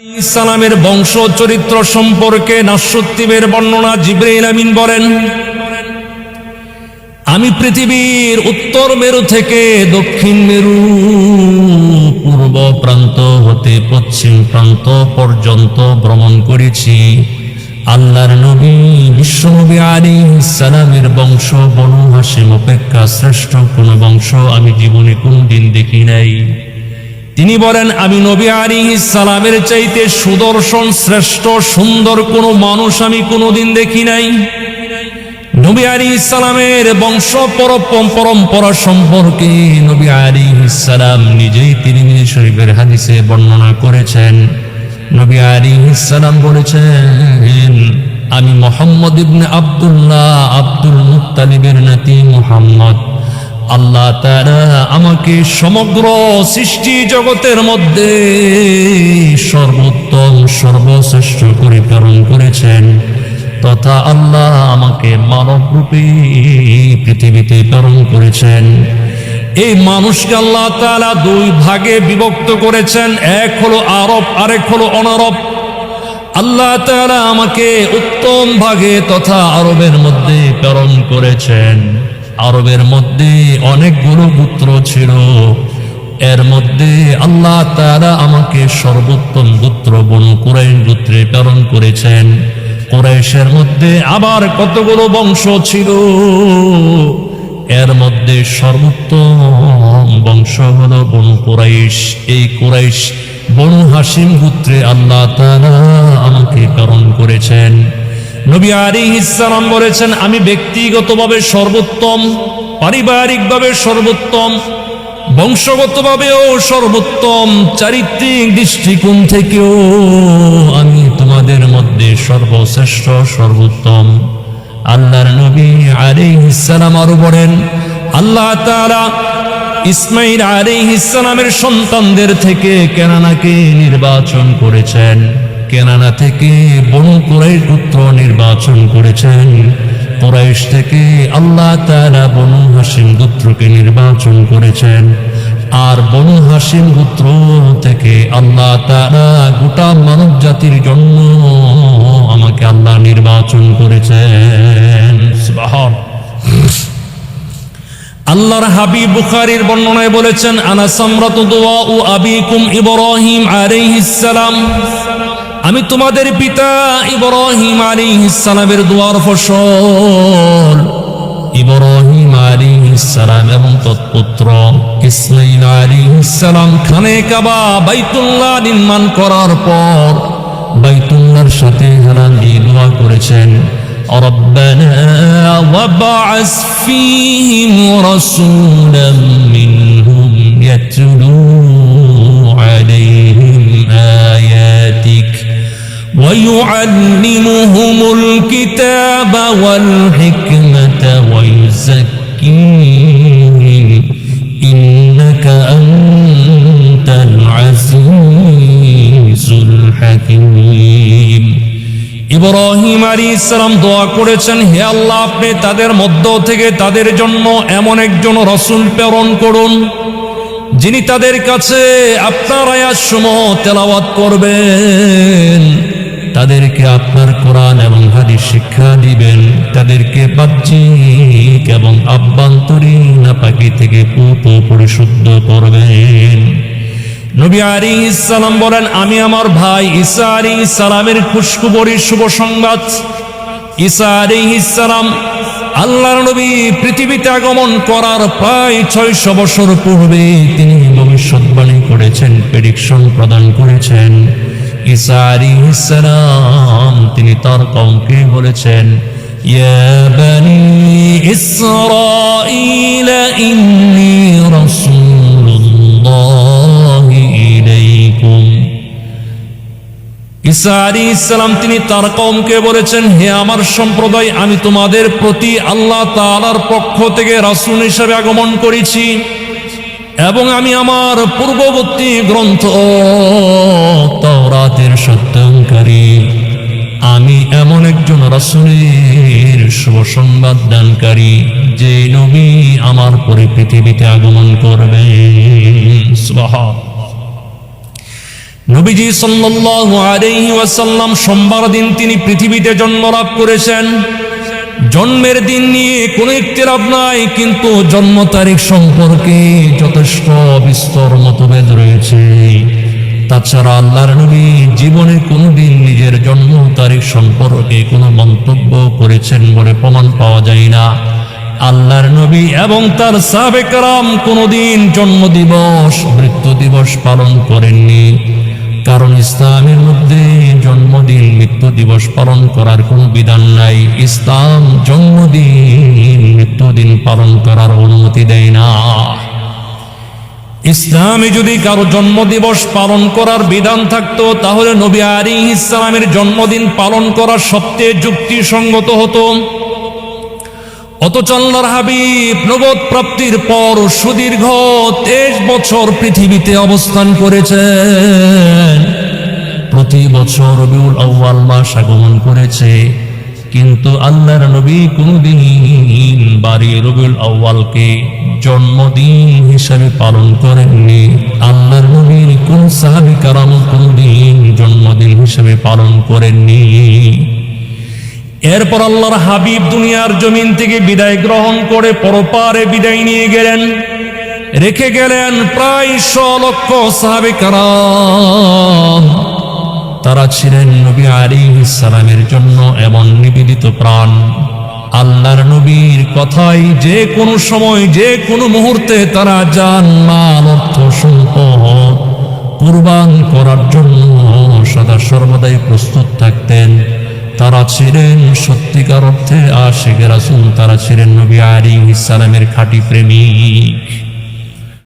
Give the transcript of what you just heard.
ইসলামের বংশ চরিত্র সম্পর্কে নাসত্তিবের বর্ণনা জিবরাইল আমিন বলেন, আমি পৃথিবীর উত্তর মেরু থেকে দক্ষিণ মেরু, পূর্ব প্রান্ত হতে পশ্চিম প্রান্ত পর্যন্ত ভ্রমণ করেছি। আল্লাহর নবী বিশ্বনবী আলাইহিস সালামের বংশ বনু হাশিম অপেক্ষা শ্রেষ্ঠ কোন বংশ আমি জীবনে কোনদিন দেখি নাই। তিনি বলেন, আমি নবী আলাইহিস সালামের চাইতে সুদর্শন শ্রেষ্ঠ সুন্দর কোনো মানুষ আমি কোনোদিন দেখি নাই। নবী আলাইহিস সালামের বংশ পরম্পরা সম্পর্কে নবী আলাইহিস সালাম নিজেই তিরমিজি শরীফের হাদিসে বর্ণনা করেছেন। নবী আলাইহিস সালাম বলেছেন, আমি মুহাম্মদ ইবনে আব্দুল্লাহ আব্দুল মুত্তালিবের নাতি মুহাম্মদ। আল্লাহ তাআলা আমাকে সমগ্র সৃষ্টি জগতের মধ্যে সর্বোত্তম সর্বশ্রেষ্ঠ করে প্রেরণ করেছেন, তথা আল্লাহ আমাকে মানব রূপে পৃথিবীতে প্রেরণ করেছেন। এই মানুষকে আল্লাহ তাআলা দুই ভাগে বিভক্ত করেছেন, এক হলো আরব, আরেক হলো অনারব। আল্লাহ তাআলা আমাকে উত্তম ভাগে তথা আরবের মধ্যে প্রেরণ করেছেন। আরবের মধ্যে অনেকগুলো গোত্র ছিল, এর মধ্যে আল্লাহ তাআলা আমাকে সর্বোত্তম গোত্র বনু কুরাইশ গোত্রে প্রেরণ করেছেন। কুরাইশের মধ্যে আবার কতগুলো বংশ ছিল, এর মধ্যে সর্বোত্তম বংশ হলো বনু কুরাইশ। এই কুরাইশ বনু হাশিম গোত্রে আল্লাহ তাআলা আমাকে প্রেরণ করেছেন। নবী আলাইহিস সালাম বলেছেন, আমি ব্যক্তিগতভাবে সর্বোত্তম, পারিবারিকভাবে সর্বোত্তম, বংশগতভাবেও সর্বোত্তম, চারিত্রিক দৃষ্টিকোণ থেকেও আমি তোমাদের মধ্যে সর্বশ্রেষ্ঠ সর্বোত্তম। আল্লাহর নবী আলাইহিস সালাম আরো বলেন, আল্লাহ তাআলা ইসমাঈল আলাইহিস সালামের সন্তানদের থেকে কেনানাকে নির্বাচন করেছেন, কেনানা থেকে বনু কুরাইশ গোত্র নির্বাচন করেছেন, কুরাইশ থেকে আল্লাহ তাআলা বনু হাশিম গোত্রকে নির্বাচন করেছেন, আর বনু হাশিম গোত্র থেকে আল্লাহ তাআলা গোটা মানব জাতির জন্য আমাকে আল্লাহ নির্বাচন করেছেন। সুবহানাল্লাহ। আল্লাহর হাবিব বুখারীর বর্ণনায় বলেছেন, আনা সামরাতু দুআউ আবিকুম ইব্রাহিম আলাইহিস সালাম, আমি তোমাদের পিতা ইব্রাহিম আলাইহিস সালামের দোয়ার ফসল। ইব্রাহিম আলাইহিস সালাম এবং তৎপুত্র ইসমাঈল আলাইহিস সালাম খানে কাবা বাইতুল্লাহ নির্মাণ করার পর বাইতুল্লাহর সাথে হারান দিয়ে দোয়া করেছেন, রব্বানা ওয়াবআস ফীহিম রাসূলাম মিনহুম ইয়াতলু আলাইহিম আয়াতিক ويعلمهم الكتاب والحكمة ويزكيهم إنك أنت العزيز الحكيم। ইব্রাহিম আলাইহিস সালাম দোয়া করেছেন, হে আল্লাহ, আপনি তাদের মধ্য থেকে তাদের জন্য এমন একজন রাসূল প্রেরণ করুন, যিনি তাদের কাছে আপনার আয়াতসমূহ তেলাওয়াত করবেন, তাদেরকে আপনার কোরআন এবং হাদিস শিক্ষা দিবেন, তাদেরকে বাহ্যিক এবং আভ্যন্তরীণ নাপাকি থেকে পরিশুদ্ধ করবেন। নবী আলাইহিস সালাম বলেন, আমি আমার ভাই ঈসা আলাইহিস সালামের খুশখবরি শুভ সংবাদ। ঈসা আলাইহিস সালাম আল্লাহর নবী পৃথিবীতে আগমন করার প্রায় 600 বছর পূর্বে তিনি ভবিষ্যৎবাণী করেছেন, প্রেডিকশন প্রদান করেছেন। ঈসা আলাইহিস সালাম তিনি তার কওমকে বলেছেন, ইয়া বনি ইসরাঈল ইন্নী রাসূলুল্লাহি ইলাইকুম। ঈসা আলাইহিস সালাম তিনি তার কওমকে বলেছেন, হে আমার সম্প্রদায়, আমি তোমাদের প্রতি আল্লাহ তাআলার পক্ষ থেকে রাসূল হিসেবে আগমন করেছি, এবং আমি আমার পূর্ববর্তী গ্রন্থ তাওরাতের সত্যায়নকারী। আমি এমন একজন রাসূলের শুভ সংবাদ দানকারী, যে নবী আমার পরে পৃথিবীতে আগমন করবেন। সুবহানাল্লাহ। নবীজি সাল্লাল্লাহু আলাইহি ওয়াসাল্লাম সোমবার দিন তিনি পৃথিবীতে জন্মলাভ করেছেন। জন্মের দিন নিয়ে কোনো ইখতিলাফ নাই, কিন্তু জন্ম তারিখ সম্পর্কে যথেষ্ট বিস্তর মতভেদ রয়েছে। তাছাড়া আল্লাহর নবী জীবনে কোনোদিন নিজের জন্ম তারিখ সম্পর্কে কোনো মন্তব্য করেছেন বলে প্রমাণ পাওয়া যায় না। আল্লাহর নবী এবং তার সাহাবে কেরাম কোনোদিন জন্মদিবস মৃত্যু দিবস পালন করেননি, কারণ ইসলামের মধ্যে জন্মদিন মৃত্যু দিবস পালন করার কোনো বিধান নাই। ইসলাম জন্মদিন মৃত্যুদিন পালন করার অনুমতি দেয় না। ইসলামে যদি কারো জন্মদিবস পালন করার বিধান থাকতো, তাহলে নবী আলাইহিস সালামের জন্মদিন পালন করা সবচেয়ে যুক্তিসঙ্গত হতো। অথচ আল্লাহর হাবিব নবুয়ত প্রাপ্তির পর সুদীর্ঘ 23 বছর পৃথিবীতে অবস্থান করেছেন। প্রতি বছর রবিউল আউয়াল মাস আগমন করেছে, কিন্তু আল্লাহর নবী কোনদিন বাড়িয়ে রবিউল আউয়ালকে জন্মদিন হিসাবে পালন করেননি। আল্লাহর নবীর কোন সাহাবী কারাম কোনদিন জন্মদিন হিসাবে পালন করেননি। এরপর আল্লাহর হাবিব দুনিয়ার জমিন থেকে বিদায় গ্রহণ করে পরপারে বিদায় নিয়ে গেলেন, রেখে গেলেন প্রায় 100 লক্ষ সাহাবে কারাম। তারা ছিলেন নবী আলাইহিস সালামের জন্য এমন নিবেদিত প্রাণ। আল্লাহর নবীর কথাই যে কোনো সময় যে কোনো মুহূর্তে তারা জান মাল অর্থ সম্পদ কুরবান করার জন্য সদা সর্বদাই প্রস্তুত থাকতেন। তারা ছিলেন সত্যিকার অর্থে আশিক রাসূল, তারা ছিলেন নবী আলাইহিস সালামের খাঁটি প্রেমিক।